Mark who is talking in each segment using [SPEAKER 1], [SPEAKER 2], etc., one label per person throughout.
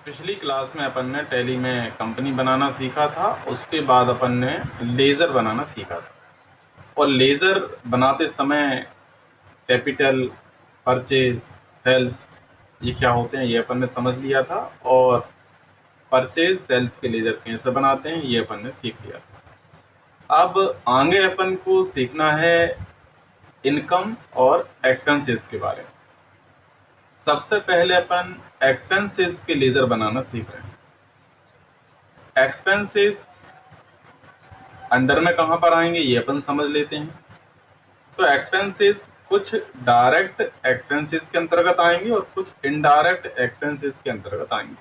[SPEAKER 1] पिछली क्लास में अपन ने टैली में कंपनी बनाना सीखा था। उसके बाद अपन ने लेज़र बनाना सीखा था और लेज़र बनाते समय कैपिटल, परचेज, सेल्स ये क्या होते हैं ये अपन ने समझ लिया था और परचेज सेल्स के लेज़र कैसे बनाते हैं ये अपन ने सीख लिया था। अब आगे अपन को सीखना है इनकम और एक्सपेंसेस के बारे में। सबसे पहले अपन एक्सपेंसेस के लेज़र बनाना सीख रहे हैं। एक्सपेंसेस अंडर में कहां पर आएंगे ये अपन समझ लेते हैं। तो एक्सपेंसेस कुछ डायरेक्ट एक्सपेंसेस के अंतर्गत आएंगे और कुछ इनडायरेक्ट एक्सपेंसेस के अंतर्गत आएंगे।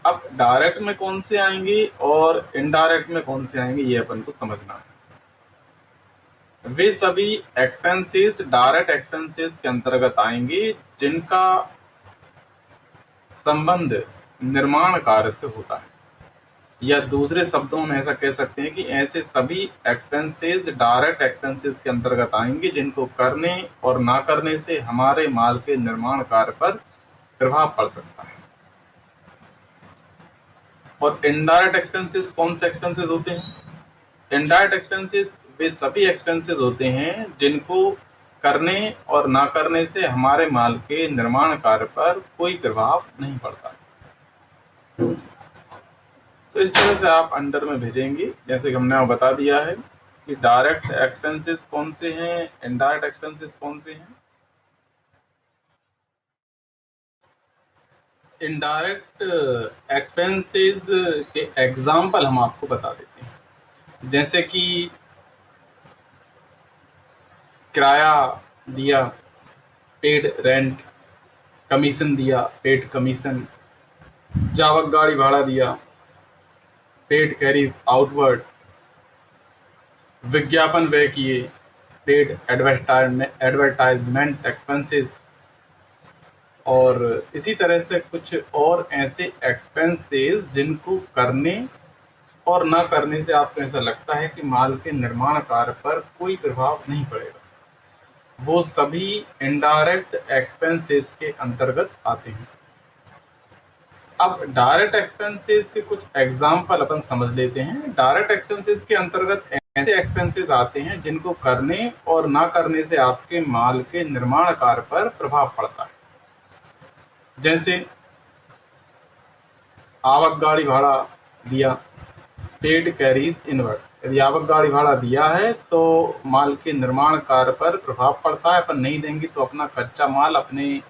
[SPEAKER 1] अब डायरेक्ट में कौन से आएंगे और इनडायरेक्ट में कौन से आएंगे ये अपन को समझना है। वे सभी एक्सपेंसेस डायरेक्ट एक्सपेंसेस के अंतर्गत आएंगे जिनका संबंध निर्माण कार्य से होता है, या दूसरे शब्दों में ऐसा कह सकते हैं कि ऐसे सभी एक्सपेंसेस डायरेक्ट एक्सपेंसेस के अंतर्गत आएंगे जिनको करने और ना करने से हमारे माल के निर्माण कार्य पर प्रभाव पड़ सकता है। और इनडायरेक्ट एक्सपेंसेस कौन से एक्सपेंसेस होते हैं? इनडायरेक्ट एक्सपेंसेस वे सभी एक्सपेंसेस होते हैं जिनको करने और ना करने से हमारे माल के निर्माण कार्य पर कोई प्रभाव नहीं पड़ता। तो इस तरह से आप अंडर में भेजेंगे, जैसे कि हमने बता दिया है कि डायरेक्ट एक्सपेंसेस कौन से हैं, इनडायरेक्ट एक्सपेंसेस कौन से हैं। इनडायरेक्ट एक्सपेंसेस के एग्जाम्पल हम आपको बता देते हैं, जैसे कि किराया दिया, पेड रेंट, कमीशन दिया, पेड कमीशन, जावक गाड़ी भाड़ा दिया, पेड कैरीज आउटवर्ड, विज्ञापन व्यय किए, पेड एडवर्टाइजमेंट एक्सपेंसेस, और इसी तरह से कुछ और ऐसे एक्सपेंसेस जिनको करने और ना करने से आपको ऐसा लगता है कि माल के निर्माण कार्य पर कोई प्रभाव नहीं पड़ेगा, वो सभी इनडायरेक्ट एक्सपेंसेस के अंतर्गत आते हैं। अब डायरेक्ट एक्सपेंसेस के कुछ एग्जाम्पल अपन समझ लेते हैं। डायरेक्ट एक्सपेंसेस के अंतर्गत ऐसे एक्सपेंसेस आते हैं जिनको करने और ना करने से आपके माल के निर्माण कार्य पर प्रभाव पड़ता है, जैसे आवक गाड़ी भाड़ा दिया, पेड कैरीज इनवर्ड। यदि आवक गाड़ी भाड़ा दिया है तो माल के निर्माण कार्य पर प्रभाव पड़ता है। अपन नहीं देंगे तो अपना कच्चा माल अपने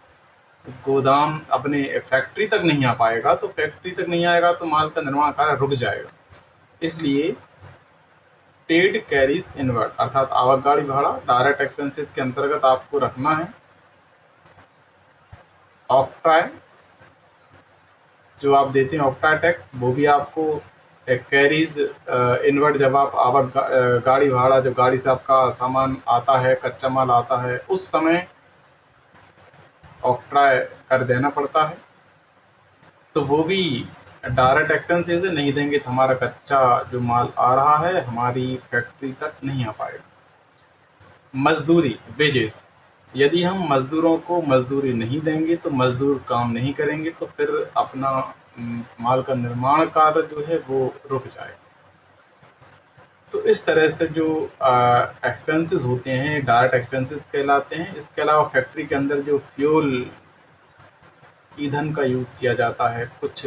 [SPEAKER 1] गोदाम, अपने फैक्ट्री तक नहीं आ पाएगा, तो फैक्ट्री तक नहीं आएगा तो माल का निर्माण कार्य रुक जाएगा। इसलिए पेड कैरीज इनवर्ड अर्थात आवक गाड़ी भाड़ा डायरेक्ट एक्सपेंसेस के अंतर्गत आपको रखना है। ऑक्ट्राय जो आप देते हैं, ऑक्ट्राय टैक्स, वो भी आपको कैरीज इनवर्ड जब आप आवक गाड़ी भाड़ा, जब गाड़ी से आपका सामान आता है, कच्चा माल आता है, उस समय ऑक्ट्राय कर देना पड़ता है, तो वो भी डायरेक्ट एक्सपेंसेस है। नहीं देंगे तो हमारा कच्चा जो माल आ रहा है हमारी फैक्ट्री तक नहीं आ पाएगा। मजदूरी वेजेस, यदि हम मजदूरों को मजदूरी नहीं देंगे तो मजदूर काम नहीं करेंगे, तो फिर अपना माल का निर्माण कार्य जो है वो रुक जाएगा। तो इस तरह से जो एक्सपेंसेस होते हैं डायरेक्ट एक्सपेंसेस कहलाते हैं। इसके अलावा फैक्ट्री के अंदर जो फ्यूल, ईंधन का यूज किया जाता है कुछ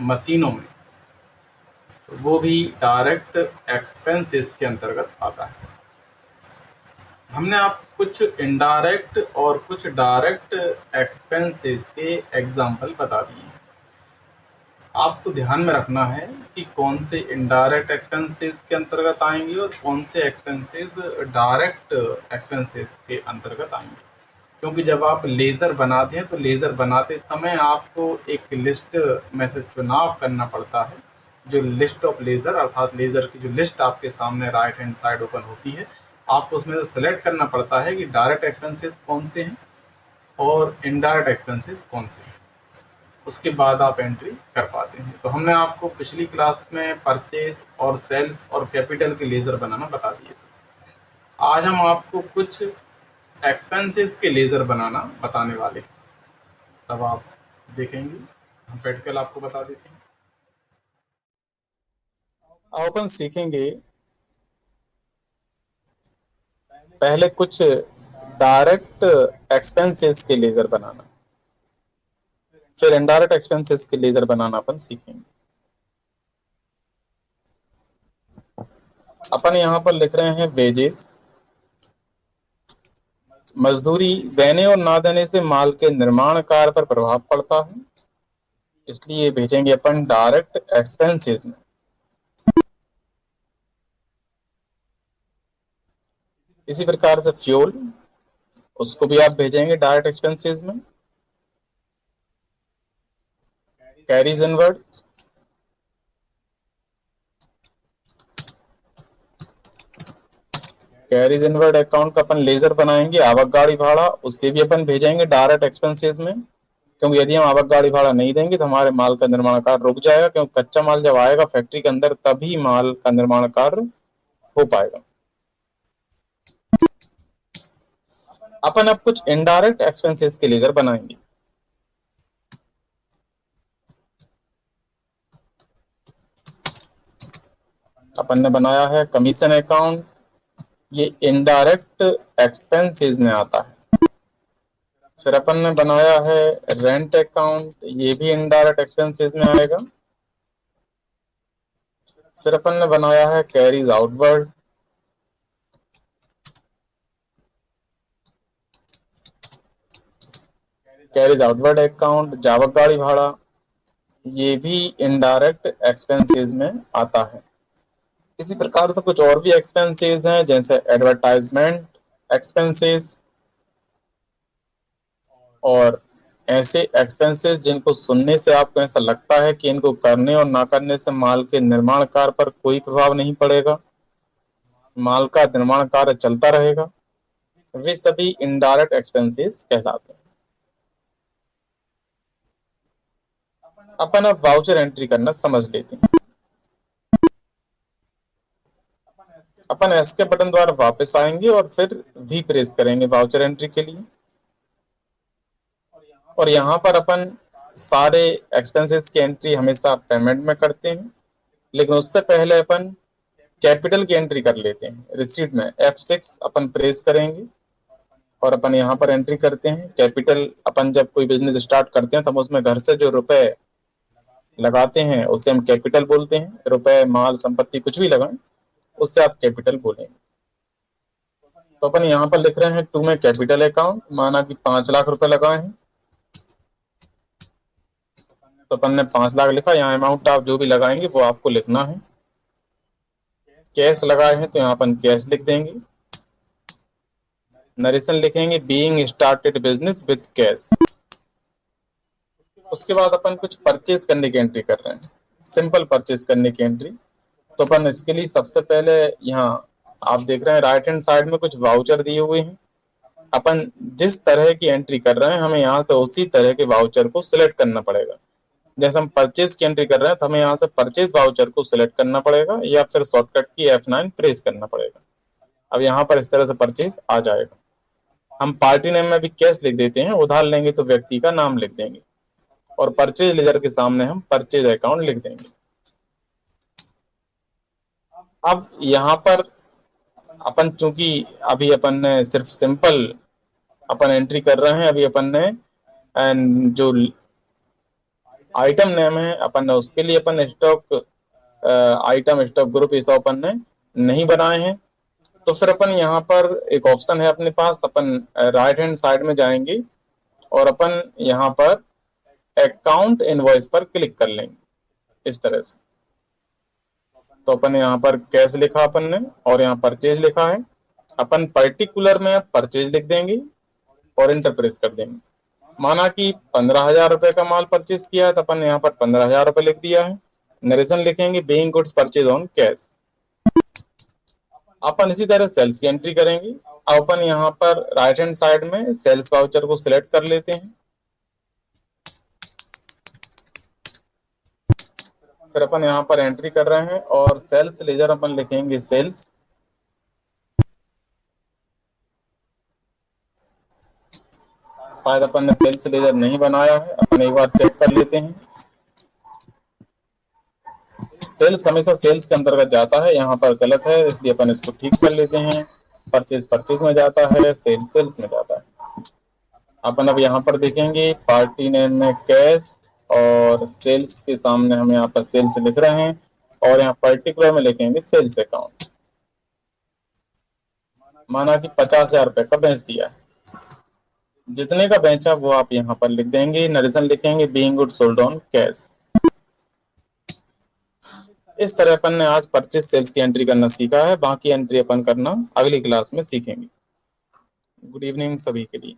[SPEAKER 1] मशीनों में, वो भी डायरेक्ट एक्सपेंसेस के अंतर्गत आता है। हमने आप कुछ इनडायरेक्ट और कुछ डायरेक्ट एक्सपेंसेस के एग्जाम्पल बता दिए। आपको ध्यान में रखना है कि कौन से इनडायरेक्ट एक्सपेंसेस के अंतर्गत आएंगे और कौन से एक्सपेंसेस डायरेक्ट एक्सपेंसेस के अंतर्गत आएंगे, क्योंकि जब आप लेजर बनाते हैं तो लेजर बनाते समय आपको एक लिस्ट में से चुनाव करना पड़ता है। जो लिस्ट ऑफ लेजर अर्थात लेजर की जो लिस्ट आपके सामने राइट हैंड साइड ओपन होती है, आपको उसमें से सिलेक्ट करना पड़ता है कि डायरेक्ट एक्सपेंसेस कौन से हैं और इनडायरेक्ट एक्सपेंसेस कौन से हैं। उसके बाद आप एंट्री कर पाते हैं। तो हमने आपको पिछली क्लास में परचेज और सेल्स और कैपिटल के लेजर बनाना बता दिए थे। आज हम आपको कुछ एक्सपेंसेस के लेजर बनाना बताने वाले हैं, तब आप देखेंगे हम प्रैक्टिकल आपको बता देते हैं।
[SPEAKER 2] अब अपन सीखेंगे पहले कुछ डायरेक्ट एक्सपेंसेस के लेजर बनाना, फिर इनडायरेक्ट एक्सपेंसेस के लेजर बनाना अपन सीखेंगे। अपन यहाँ पर लिख रहे हैं वेजेस। मजदूरी देने और ना देने से माल के निर्माण कार्य पर प्रभाव पड़ता है, इसलिए भेजेंगे अपन डायरेक्ट एक्सपेंसेस में। इसी प्रकार से फ्यूल, उसको भी आप भेजेंगे डायरेक्ट एक्सपेंसेस में। Carries inward, carries inward account का अपन लेजर बनाएंगे। आवक गाड़ी भाड़ा, उससे भी अपन भेजेंगे डायरेक्ट एक्सपेंसेस में, क्योंकि यदि हम आवक गाड़ी भाड़ा नहीं देंगे तो हमारे माल का निर्माण कार्य रुक जाएगा, क्योंकि कच्चा माल जब आएगा फैक्ट्री के अंदर तभी माल का निर्माण कार्य हो पाएगा। अपन अब कुछ इनडायरेक्ट एक्सपेंसेस के लेजर बनाएंगे। अपन ने बनाया है कमीशन अकाउंट, ये इनडायरेक्ट एक्सपेंसेस में आता है। फिर अपन ने बनाया है रेंट अकाउंट, ये भी इनडायरेक्ट एक्सपेंसेस में आएगा। फिर अपन ने बनाया है carries outward, carries outward account, जावक गाड़ी भाड़ा, ये भी इनडायरेक्ट एक्सपेंसेस में आता है। इसी प्रकार से कुछ और भी एक्सपेंसेस हैं, जैसे एडवर्टाइजमेंट एक्सपेंसेस और ऐसे एक्सपेंसेस जिनको सुनने से आपको ऐसा लगता है कि इनको करने और ना करने से माल के निर्माण कार्य पर कोई प्रभाव नहीं पड़ेगा, माल का निर्माण कार्य चलता रहेगा, वे सभी इनडायरेक्ट एक्सपेंसेस कहलाते हैं। अपन अब वाउचर एंट्री करना समझ लेते हैं। अपन एस्केप बटन द्वारा वापस आएंगे और फिर वी प्रेस करेंगे वाउचर एंट्री के लिए, और यहाँ पर अपन सारे एक्सपेंसेस की एंट्री हमेशा पेमेंट में करते हैं, लेकिन उससे पहले अपन कैपिटल की एंट्री कर लेते हैं। रिसीट में F6 अपन प्रेस करेंगे और अपन यहाँ पर एंट्री करते हैं कैपिटल। अपन जब कोई बिजनेस स्टार्ट करते हैं तो हम उसमें घर से जो रुपए लगाते हैं उसे हम कैपिटल बोलते हैं। रुपए, माल, संपत्ति कुछ भी लगाएं उससे आप कैपिटल बोलेंगे। तो अपन यहाँ पर लिख रहे हैं टू में कैपिटल अकाउंट, माना कि 5 लाख रुपए लगाए हैं, तो अपन ने 5 लाख लिखा। यहाँ अमाउंट आप जो भी लगाएंगे वो आपको लिखना है। कैश लगाए हैं तो यहाँ अपन कैश लिख देंगे। नरेशन लिखेंगे being started business with cash. उसके बाद अपन कुछ परचेज करने की एंट्री कर रहे हैं, सिंपल परचेज करने की एंट्री। तो अपन इसके लिए सबसे पहले यहाँ आप देख रहे हैं राइट हैंड साइड में कुछ वाउचर दिए हुए हैं। अपन जिस तरह की एंट्री कर रहे हैं हमें यहाँ से उसी तरह के वाउचर को सिलेक्ट करना पड़ेगा। जैसे हम परचेज की एंट्री कर रहे हैं तो हमें यहाँ से परचेज वाउचर को सिलेक्ट करना पड़ेगा, या फिर शॉर्टकट की F9 प्रेस करना पड़ेगा। अब यहाँ पर इस तरह से परचेज आ जाएगा। हम पार्टी नेम में भी कैश लिख देते हैं, उधार लेंगे तो व्यक्ति का नाम लिख देंगे, और परचेज लेजर के सामने हम परचेज अकाउंट लिख देंगे। अब यहाँ पर अपन चूंकि अभी अपन ने सिर्फ सिंपल अपन एंट्री कर रहे हैं, अभी अपन ने जो आइटम नेम है अपन ने उसके लिए अपन स्टॉक आइटम, स्टॉक ग्रुप, ये सब अपन ने नहीं बनाए हैं। तो फिर अपन यहाँ पर एक ऑप्शन है अपने पास, अपन राइट हैंड साइड में जाएंगे और अपन यहाँ पर अकाउंट इनवॉइस पर क्लिक कर लेंगे इस तरह से। तो अपन यहाँ पर कैश लिखा अपन ने और यहाँ परचेज लिखा है, अपन पर्टिकुलर में परचेज लिख देंगे और इंटर प्रेस कर देंगे। माना कि 15,000 रुपए का माल परचेज किया है तो अपन यहाँ पर 15,000 रुपए लिख दिया है। नरेशन लिखेंगे being goods purchase on cash. अपन इसी तरह सेल्स की एंट्री करेंगे। अपन यहाँ पर राइट हैंड साइड में सेल्स वाउचर को सिलेक्ट कर लेते हैं। फिर अपन यहाँ पर एंट्री कर रहे हैं और सेल्स लेजर अपन लिखेंगे सेल्स। शायद अपन ने सेल्स लेजर नहीं बनाया है, अपन एक बार चेक कर लेते हैं। सेल्स हमेशा सेल्स के अंतर्गत जाता है, यहाँ पर गलत है, इसलिए अपन इसको ठीक कर लेते हैं। परचेज परचेज में जाता है, सेल्स सेल्स में जाता है। अपन अब यहाँ पर देखेंगे पार्टी नेम में कैश और सेल्स के सामने हम यहाँ पर सेल्स लिख रहे हैं और यहाँ पर्टिकुलर में लिखेंगे सेल्स अकाउंट। माना कि 50,000 रुपए का बेच दिया, जितने का बेचा वो आप यहाँ पर लिख देंगे, नरेशन लिखेंगे being good sold on cash. इस तरह अपन ने आज परचेज सेल्स की एंट्री करना सीखा है, बाकी एंट्री अपन करना अगली क्लास में सीखेंगे। गुड इवनिंग सभी के लिए।